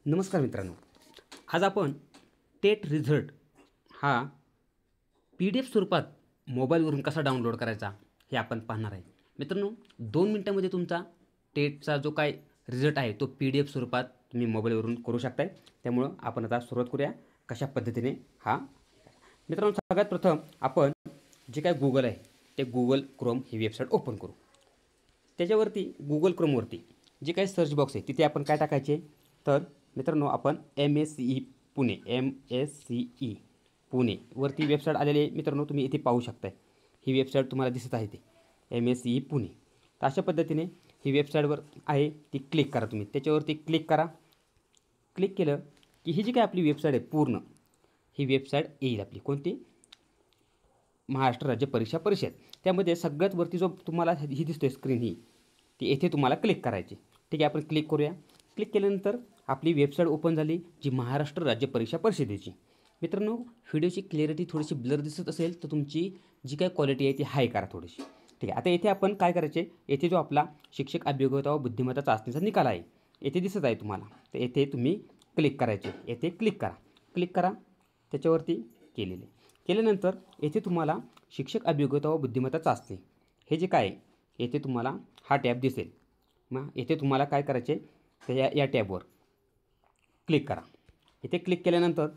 नमस्कार मित्रांनो, आज आपण टेट रिझल्ट हा PDF स्वरूपात मोबाईलवरून कसा डाउनलोड करायचा हे आपण पाहणार आहे. मित्रांनो, 2 मिनिटांमध्ये तुमचा टेटचा जो काय रिझल्ट आहे तो PDF स्वरूपात तुम्ही मोबाईलवरून करू शकताय. त्यामुळे आपण आता सुरुवात करूया कशा पद्धतीने हा. मित्रांनो, सगळ्यात प्रथम आपण जे काय गूगल आहे ते गूगल क्रोम ही वेबसाईट ओपन करू. त्याच्यावरती गूगल क्रोमवरती जे काही सर्च बॉक्स आहे तिथे आपण काय टाकायचे तर मित्रांनो आपण MSCE पुणे MSCE पुणे वरती वेबसाईट आलेली आहे. मित्रांनो, तुम्ही इथे पाहू शकताय ही वेबसाईट तुम्हाला दिसत आहे ते MSCE पुणे. तर अशा पद्धतीने ही वेबसाईटवर आहे ती क्लिक करा. तुम्ही त्याच्यावरती क्लिक करा. क्लिक केलं की ही जी काय आपली वेबसाईट आहे पूर्ण ही वेबसाईट येईल आपली. कोणती? महाराष्ट्र राज्य परीक्षा परिषद. त्यामध्ये सगळ्यात वरती जो तुम्हाला ही दिसते स्क्रीन ही ती येथे तुम्हाला क्लिक करायची. ठीक आहे, आपण क्लिक करूया. क्लिक केल्यानंतर आपली वेबसाईट ओपन झाली जी महाराष्ट्र राज्य परीक्षा परिषदेची. मित्रांनो, व्हिडिओची क्लॅरिटी थोडीशी ब्लर दिसत असेल तर तुमची जी काय क्वालिटी आहे ती हाय करा थोडीशी. ठीक आहे, आता येथे आपण काय करायचे, येथे जो आपला शिक्षक अभियोग्यता व बुद्धिमत्ता चाचणीचा निकाल आहे येथे दिसत आहे तुम्हाला. तर येथे तुम्ही क्लिक करायचे. येथे क्लिक करा. क्लिक करा त्याच्यावरती केल्यानंतर येथे तुम्हाला शिक्षक अभियोग्यता व बुद्धिमत्ता चाचणी हे जे काय येथे तुम्हाला हा टॅब दिसेल. मग येथे तुम्हाला काय करायचे तर या टॅबवर क्लिक करा. इथे क्लिक केल्यानंतर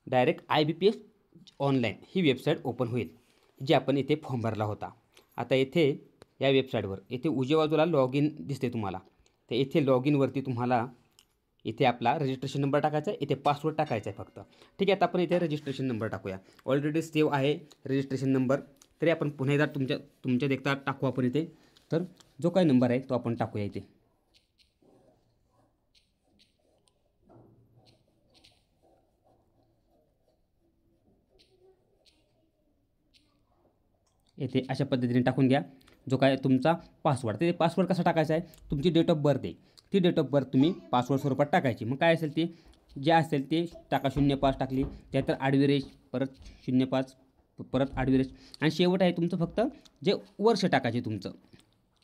डायरेक्ट IBPS ऑनलाईन ही वेबसाईट ओपन होईल जी आपण इथे फॉर्म भरला होता. आता येथे या वेबसाईटवर येथे उजव्या बाजूला लॉग इन दिसते तुम्हाला. तर येथे लॉग इनवरती तुम्हाला इथे आपला रजिस्ट्रेशन नंबर टाकायचा आहे. इथे पासवर्ड टाकायचा आहे फक्त. ठीक आहे, आता आपण इथे रजिस्ट्रेशन नंबर टाकूया. ऑलरेडी सेव्ह आहे रजिस्ट्रेशन नंबर. तरी आपण पुन्हा एकदा तुमच्या देखता टाकू आपण इथे. तर जो काही नंबर आहे तो आपण टाकूया इथे. येथे अशा पद्धतीने टाकून घ्या जो काय तुमचा पासवर्ड. ते पासवर्ड कसा टाकायचा आहे, तुमची डेट ऑफ बर्थ आहे ती डेट ऑफ बर्थ तुम्ही पासवर्ड स्वरूपात टाकायची. मग काय असेल ते जे असेल ते टाका. 05 टाकली त्यानंतर आडविरेष परत 05 परत आडविरेष आणि शेवट आहे तुमचं फक्त जे वर्ष टाकायचे तुमचं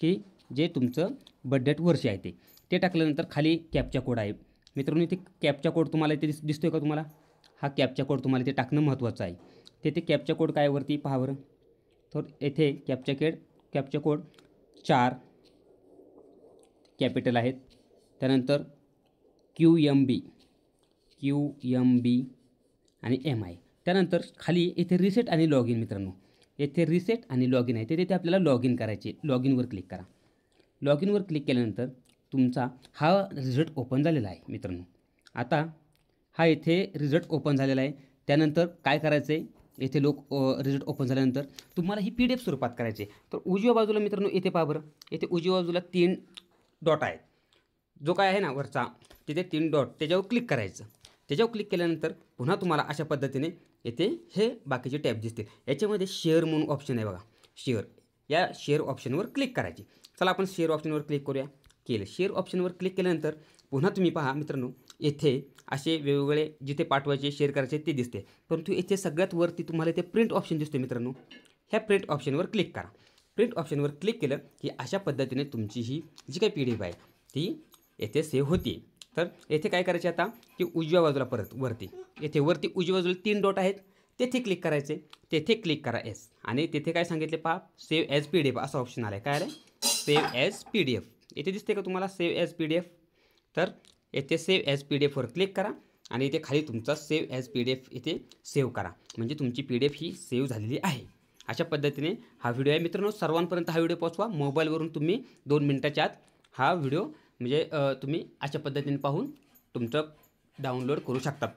की जे तुमचं बर्थडेट वर्ष आहे ते टाकल्यानंतर खाली कॅप्चा कोड आहे. मित्रांनो, इथे कॅप्चा कोड तुम्हाला इथे दिसतोय का तुम्हाला? हा कॅप्चा कोड तुम्हाला इथे टाकणं महत्त्वाचं आहे. ते कॅप्चा कोड काय वरती पहा बरं. तर येथे कॅप्चा कोड 4 कॅपिटल आहेत. त्यानंतर QMB आणि MI. त्यानंतर खाली येथे रिसेट आणि लॉग इन. मित्रांनो, येथे रिसेट आणि लॉग इन आहे तिथे आपल्याला लॉग इन करायचे. लॉग इनवर क्लिक करा. लॉग इनवर क्लिक केल्यानंतर तुमचा हा रिझल्ट ओपन झालेला आहे. मित्रांनो, आता हा येथे रिझल्ट ओपन झालेला आहे. त्यानंतर काय करायचं आहे, येथे रिझल्ट ओपन झाल्यानंतर तुम्हाला ही PDF स्वरूपात करायचे. तर उजव्या बाजूला मित्रांनो येथे पहा बरं. येथे उजव्या बाजूला 3 डॉट आहेत. जो काय आहे ना वरचा तिथे 3 डॉट त्याच्यावर क्लिक करायचं. त्याच्यावर क्लिक केल्यानंतर पुन्हा तुम्हाला अशा पद्धतीने येथे हे बाकीचे टॅब दिसतील. याच्यामध्ये शेअर म्हणून ऑप्शन आहे बघा. या शेअर ऑप्शनवर क्लिक करायची. चला आपण शेअर ऑप्शनवर क्लिक करूया. शेअर ऑप्शनवर क्लिक केल्यानंतर पुन्हा तुम्ही पहा मित्रांनो येथे असे वेगवेगळे जिथे पाठवायचे शेअर करायचे ते दिसते. परंतु येथे सगळ्यात वरती तुम्हाला इथे प्रिंट ऑप्शन दिसते. मित्रांनो, ह्या प्रिंट ऑप्शनवर क्लिक करा. प्रिंट ऑप्शनवर क्लिक केलं की अशा पद्धतीने तुमची ही जी काही PDF आहे ती येथे सेव्ह होती. तर येथे काय करायचे आता की उजव्या बाजूला परत वरती उजव्या बाजूला 3 डॉट आहेत तेथे क्लिक करायचे. तेथे क्लिक करा S आणि तेथे काय सांगितले पहा सेव्ह ॲज PDF असा ऑप्शन आला आहे. काय आहे सेव्ह ॲज PDF. येथे दिसते का तुम्हाला सेव्ह ॲज PDF. तर येथे सेव्ह ॲज PDFवर क्लिक करा आणि इथे खाली तुमचा सेव्ह ॲज PDF इथे सेव्ह करा. म्हणजे तुमची PDF ही सेव्ह झालेली आहे. अशा पद्धतीने हा व्हिडिओ आहे. मित्रांनो, सर्वांपर्यंत हा व्हिडिओ पोहोचवा. मोबाईलवरून तुम्ही 2 मिनिटाच्या आत हा व्हिडिओ म्हणजे तुम्ही अशा पद्धतीने पाहून तुमचं डाउनलोड करू शकता.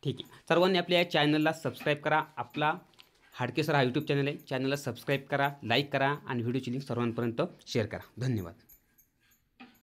ठीक आहे, सर्वांनी आपल्या या चॅनलला सबस्क्राईब करा. आपला हाडके सर हा यूट्यूब चॅनल आहे. चॅनलला सबस्क्राईब करा, लाईक करा आणि व्हिडिओची लिंक सर्वांपर्यंत शेअर करा. धन्यवाद.